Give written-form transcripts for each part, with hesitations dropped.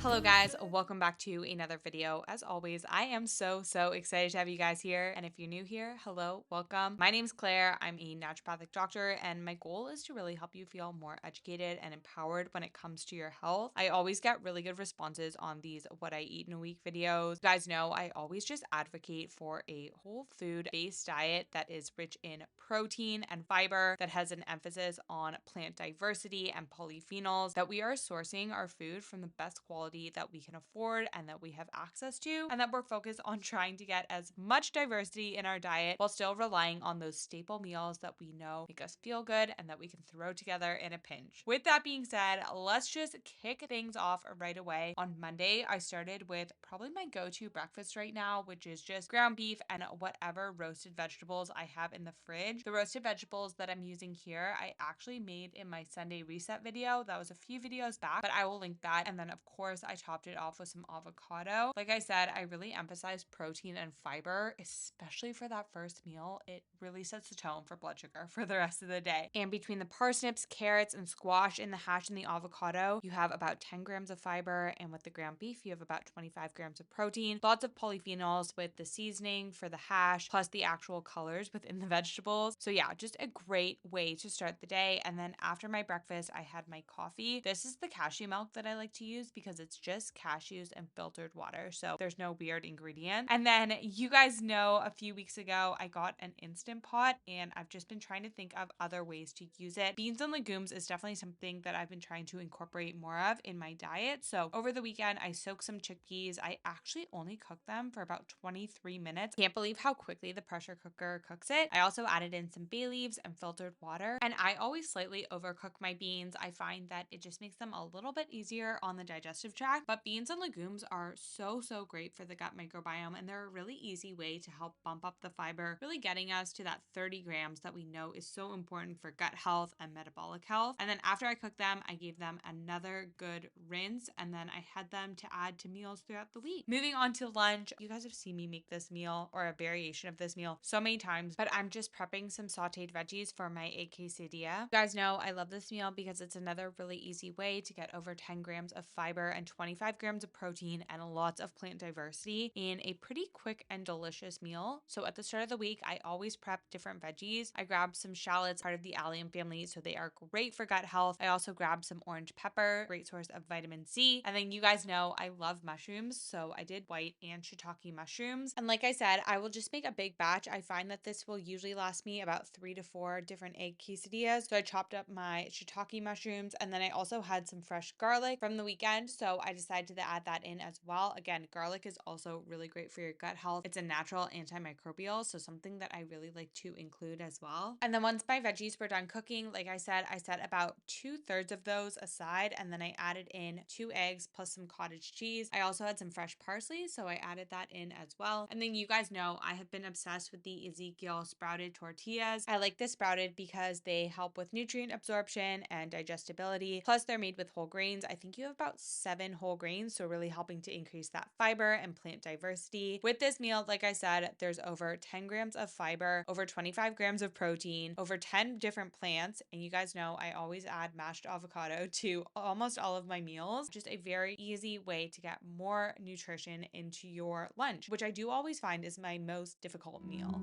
Hello guys, welcome back to another video. As always, I am so excited to have you guys here. And if you're new here, hello, welcome. My name's Claire. I'm a naturopathic doctor and my goal is to really help you feel more educated and empowered when it comes to your health. I always get really good responses on these what I eat in a week videos. You guys know I always just advocate for a whole food based diet that is rich in protein and fiber, that has an emphasis on plant diversity and polyphenols, that we are sourcing our food from the best quality that we can afford and that we have access to, and that we're focused on trying to get as much diversity in our diet while still relying on those staple meals that we know make us feel good and that we can throw together in a pinch. With that being said, let's just kick things off right away. On Monday, I started with probably my go-to breakfast right now, which is just ground beef and whatever roasted vegetables I have in the fridge. The roasted vegetables that I'm using here, I actually made in my Sunday reset video. That was a few videos back, but I will link that. And then of course I topped it off with some avocado. Like I said, I really emphasize protein and fiber, especially for that first meal. It really sets the tone for blood sugar for the rest of the day. And between the parsnips, carrots, and squash in the hash and the avocado, you have about 10 grams of fiber. And with the ground beef, you have about 25 grams of protein. Lots of polyphenols with the seasoning for the hash, plus the actual colors within the vegetables. So yeah, just a great way to start the day. And then after my breakfast, I had my coffee. This is the cashew milk that I like to use because it's just cashews and filtered water. So there's no weird ingredients. And then you guys know a few weeks ago, I got an Instant Pot and I've just been trying to think of other ways to use it. Beans and legumes is definitely something that I've been trying to incorporate more of in my diet. So over the weekend, I soaked some chickpeas. I actually only cooked them for about 23 minutes. Can't believe how quickly the pressure cooker cooks it. I also added in some bay leaves and filtered water. And I always slightly overcook my beans. I find that it just makes them a little bit easier on the digestive tract. But beans and legumes are so great for the gut microbiome, and they're a really easy way to help bump up the fiber, really getting us to that 30 grams that we know is so important for gut health and metabolic health. And then after I cooked them, I gave them another good rinse, and then I had them to add to meals throughout the week. Moving on to lunch, you guys have seen me make this meal or a variation of this meal so many times, but I'm just prepping some sauteed veggies for my egg quesadilla. You guys know I love this meal because it's another really easy way to get over 10 grams of fiber and 25 grams of protein and lots of plant diversity in a pretty quick and delicious meal. So at the start of the week, I always prep different veggies. I grabbed some shallots, part of the allium family, so they are great for gut health. I also grabbed some orange pepper, great source of vitamin C. And then you guys know I love mushrooms, so I did white and shiitake mushrooms. And like I said, I will just make a big batch. I find that this will usually last me about 3 to 4 different egg quesadillas. So I chopped up my shiitake mushrooms, and then I also had some fresh garlic from the weekend, so I decided to add that in as well. Again, garlic is also really great for your gut health. It's a natural antimicrobial, so something that I really like to include as well. And then once my veggies were done cooking, like I said, I set about 2/3 of those aside, and then I added in 2 eggs plus some cottage cheese. I also had some fresh parsley, so I added that in as well. And then you guys know I have been obsessed with the Ezekiel sprouted tortillas. I like this sprouted because they help with nutrient absorption and digestibility. Plus they're made with whole grains. I think you have about 7 whole grains, so really helping to increase that fiber and plant diversity. With this meal, like I said, there's over 10 grams of fiber, over 25 grams of protein, over 10 different plants. And you guys know I always add mashed avocado to almost all of my meals. Just a very easy way to get more nutrition into your lunch, which I do always find is my most difficult meal.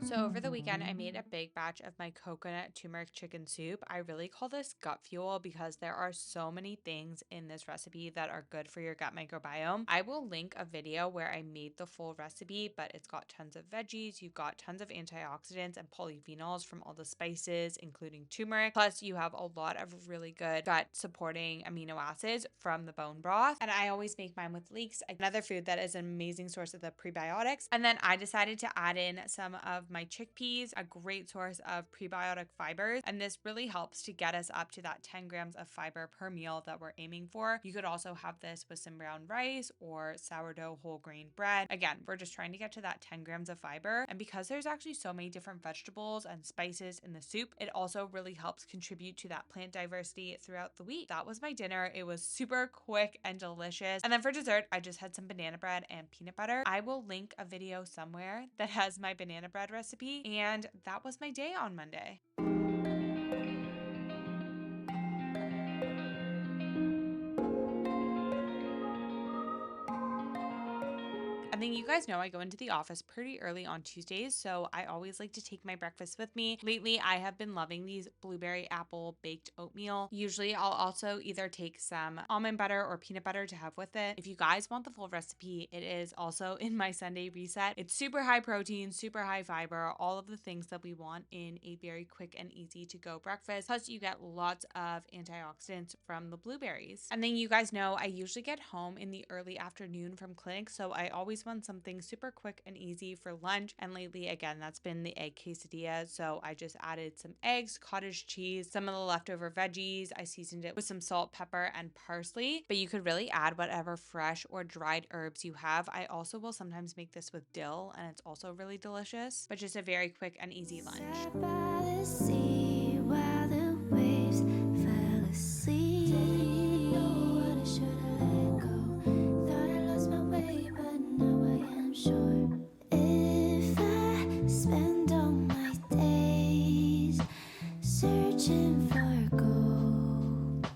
So over the weekend, I made a big batch of my coconut turmeric chicken soup. I really call this gut fuel because there are so many things in this recipe that are good for your gut microbiome. I will link a video where I made the full recipe, but it's got tons of veggies. You've got tons of antioxidants and polyphenols from all the spices, including turmeric. Plus you have a lot of really good gut supporting amino acids from the bone broth. And I always make mine with leeks, another food that is an amazing source of the prebiotics. And then I decided to add in some of my my chickpeas, a great source of prebiotic fibers, and this really helps to get us up to that 10 grams of fiber per meal that we're aiming for. You could also have this with some brown rice or sourdough whole grain bread. Again, we're just trying to get to that 10 grams of fiber, and because there's actually so many different vegetables and spices in the soup, it also really helps contribute to that plant diversity throughout the week. That was my dinner. It was super quick and delicious. And then for dessert, I just had some banana bread and peanut butter. I will link a video somewhere that has my banana bread recipe, and that was my day on Monday. And then you guys know I go into the office pretty early on Tuesdays, so I always like to take my breakfast with me. Lately, I have been loving these blueberry apple baked oatmeal. Usually, I'll also either take some almond butter or peanut butter to have with it. If you guys want the full recipe, it is also in my Sunday reset. It's super high protein, super high fiber, all of the things that we want in a very quick and easy to go breakfast. Plus, you get lots of antioxidants from the blueberries. And then you guys know I usually get home in the early afternoon from clinic, so I always want something super quick and easy for lunch. And lately, again, that's been the egg quesadilla. So I just added some eggs, cottage cheese, some of the leftover veggies. I seasoned it with some salt, pepper, and parsley, but you could really add whatever fresh or dried herbs you have. I also will sometimes make this with dill, and it's also really delicious, but just a very quick and easy lunch. Sat by the sea while the waves fell asleep. Didn't know what I should have let go. Thought I lost my way, but now I am sure. If I spend all my days searching for gold,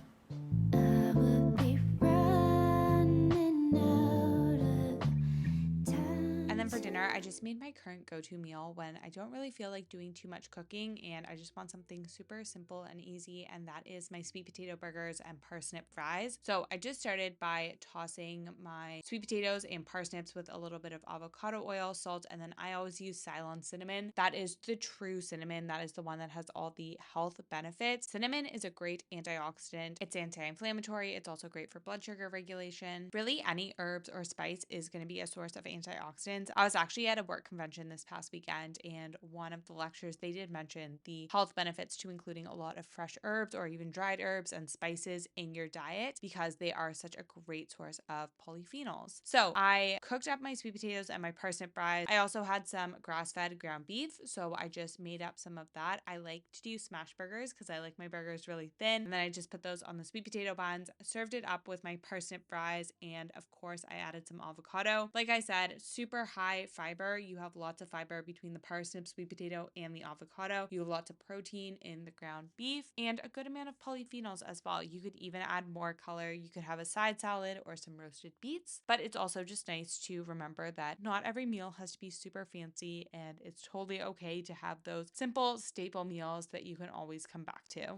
I would be running out of time. And then for dinner, I just made my current go-to meal when I don't really feel like doing too much cooking and I just want something super simple and easy, and that is my sweet potato burgers and parsnip fries. So I just started by tossing my sweet potatoes and parsnips with a little bit of avocado oil, salt, and then I always use Ceylon cinnamon. That is the true cinnamon. That is the one that has all the health benefits. Cinnamon is a great antioxidant. It's anti-inflammatory. It's also great for blood sugar regulation. Really, any herbs or spice is going to be a source of antioxidants. I was actually at a work convention this past weekend, and one of the lectures, they did mention the health benefits to including a lot of fresh herbs or even dried herbs and spices in your diet because they are such a great source of polyphenols. So I cooked up my sweet potatoes and my parsnip fries. I also had some grass-fed ground beef, so I just made up some of that. I like to do smash burgers because I like my burgers really thin, and then I just put those on the sweet potato buns, served it up with my parsnip fries, and of course I added some avocado. Like I said, super high fiber. You have lots of fiber between the parsnip, sweet potato, and the avocado. You have lots of protein in the ground beef and a good amount of polyphenols as well. You could even add more color. You could have a side salad or some roasted beets, but it's also just nice to remember that not every meal has to be super fancy, and it's totally okay to have those simple staple meals that you can always come back to.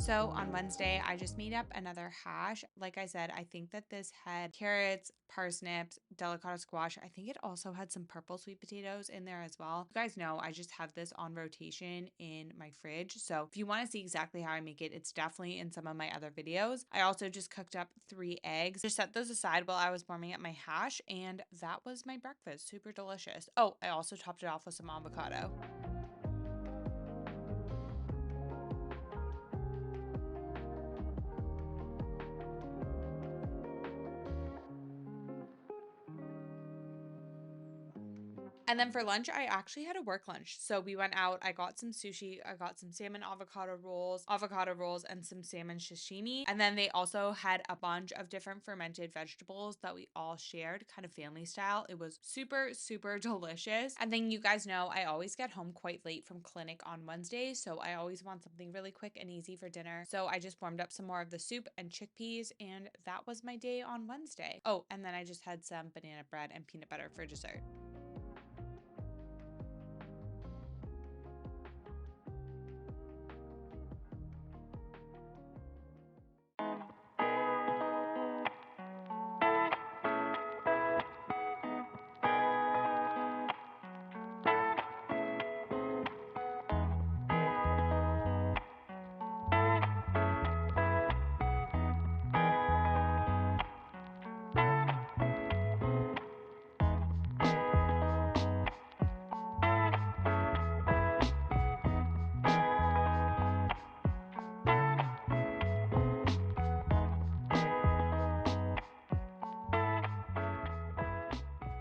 So on Wednesday, I just made up another hash. Like I said, I think that this had carrots, parsnips, delicata squash. I think it also had some purple sweet potatoes in there as well. You guys know I just have this on rotation in my fridge. So if you want to see exactly how I make it, it's definitely in some of my other videos. I also just cooked up 3 eggs. Just set those aside while I was warming up my hash, and that was my breakfast. Super delicious. Oh, I also topped it off with some avocado. And then for lunch, I actually had a work lunch. So we went out, I got some sushi, I got some salmon avocado rolls, and some salmon sashimi. And then they also had a bunch of different fermented vegetables that we all shared, kind of family style. It was super, super delicious. And then you guys know I always get home quite late from clinic on Wednesdays, so I always want something really quick and easy for dinner. So I just warmed up some more of the soup and chickpeas, and that was my day on Wednesday. Oh, and then I just had some banana bread and peanut butter for dessert.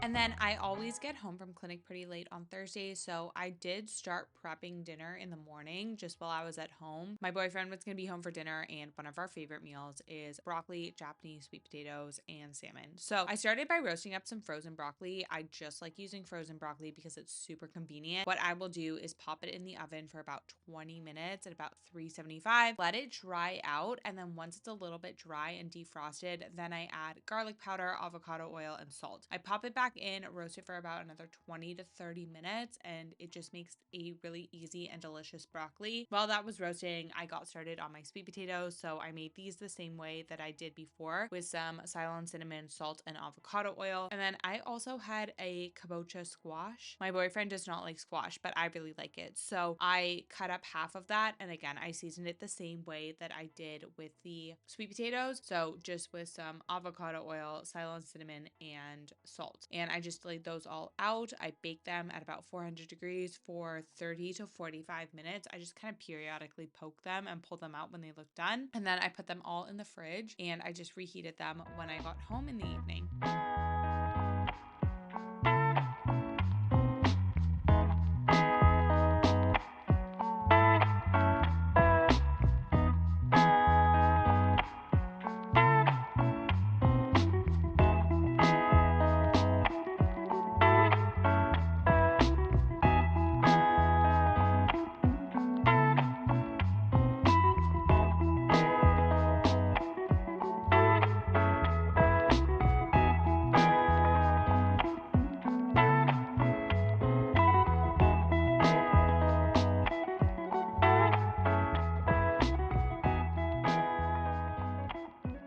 And then I always get home from clinic pretty late on Thursdays, so I did start prepping dinner in the morning just while I was at home. My boyfriend was going to be home for dinner, and one of our favorite meals is broccoli, Japanese sweet potatoes, and salmon. So I started by roasting up some frozen broccoli. I just like using frozen broccoli because it's super convenient. What I will do is pop it in the oven for about 20 minutes at about 375, let it dry out, and then once it's a little bit dry and defrosted, then I add garlic powder, avocado oil, and salt. I pop it back in, roast it for about another 20 to 30 minutes, and it just makes a really easy and delicious broccoli. While that was roasting, I got started on my sweet potatoes, so I made these the same way that I did before with some Ceylon cinnamon, salt, and avocado oil. And then I also had a kabocha squash. My boyfriend does not like squash, but I really like it. So I cut up half of that, and again, I seasoned it the same way that I did with the sweet potatoes. So just with some avocado oil, Ceylon cinnamon, and salt. And I just laid those all out. I baked them at about 400 degrees for 30 to 45 minutes. I just kind of periodically poke them and pull them out when they look done. And then I put them all in the fridge, and I just reheated them when I got home in the evening.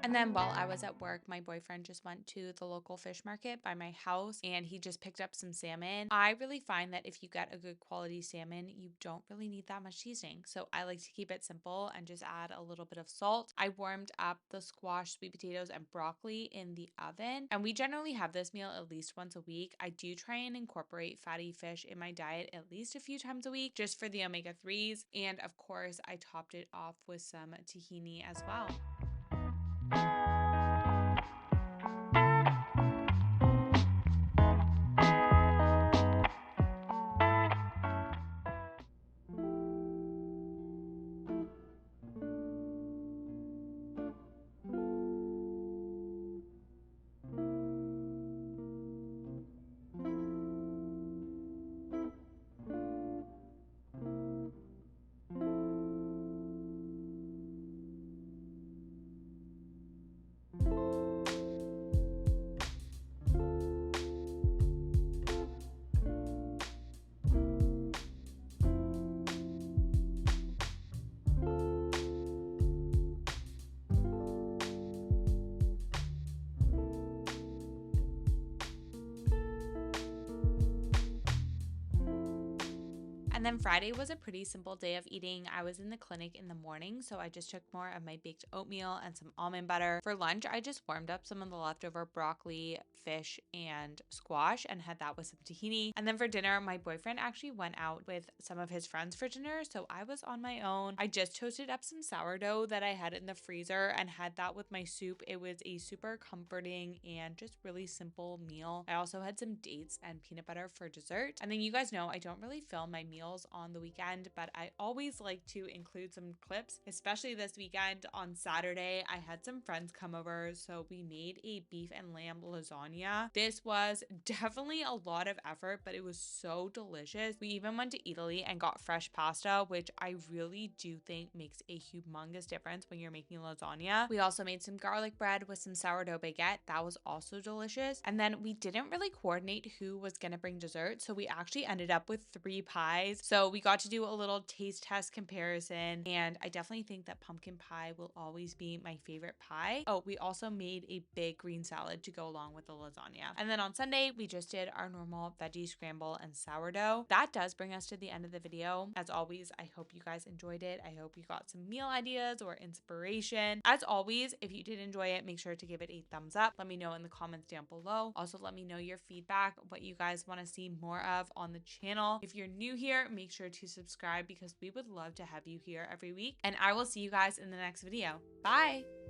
And then while I was at work, my boyfriend just went to the local fish market by my house, and he just picked up some salmon. I really find that if you get a good quality salmon, you don't really need that much seasoning. So I like to keep it simple and just add a little bit of salt. I warmed up the squash, sweet potatoes, and broccoli in the oven. And we generally have this meal at least once a week. I do try and incorporate fatty fish in my diet at least a few times a week just for the omega-3s. And of course, I topped it off with some tahini as well. And then Friday was a pretty simple day of eating. I was in the clinic in the morning, so I just took more of my baked oatmeal and some almond butter. For lunch, I just warmed up some of the leftover broccoli, fish, and squash and had that with some tahini. And then for dinner, my boyfriend actually went out with some of his friends for dinner, so I was on my own. I just toasted up some sourdough that I had in the freezer and had that with my soup. It was a super comforting and just really simple meal. I also had some dates and peanut butter for dessert. And then you guys know I don't really film my meals on the weekend, but I always like to include some clips, especially this weekend. On Saturday, I had some friends come over, so we made a beef and lamb lasagna. This was definitely a lot of effort, but it was so delicious. We even went to Italy and got fresh pasta, which I really do think makes a humongous difference when you're making lasagna. We also made some garlic bread with some sourdough baguette. That was also delicious. And then we didn't really coordinate who was gonna bring dessert, so we actually ended up with 3 pies. So we got to do a little taste test comparison, and I definitely think that pumpkin pie will always be my favorite pie. Oh, we also made a big green salad to go along with the lasagna. And then on Sunday, we just did our normal veggie scramble and sourdough. That does bring us to the end of the video. As always, I hope you guys enjoyed it. I hope you got some meal ideas or inspiration. As always, if you did enjoy it, make sure to give it a thumbs up. Let me know in the comments down below. Also, let me know your feedback, what you guys want to see more of on the channel. If you're new here, make sure to subscribe because we would love to have you here every week. And I will see you guys in the next video. Bye!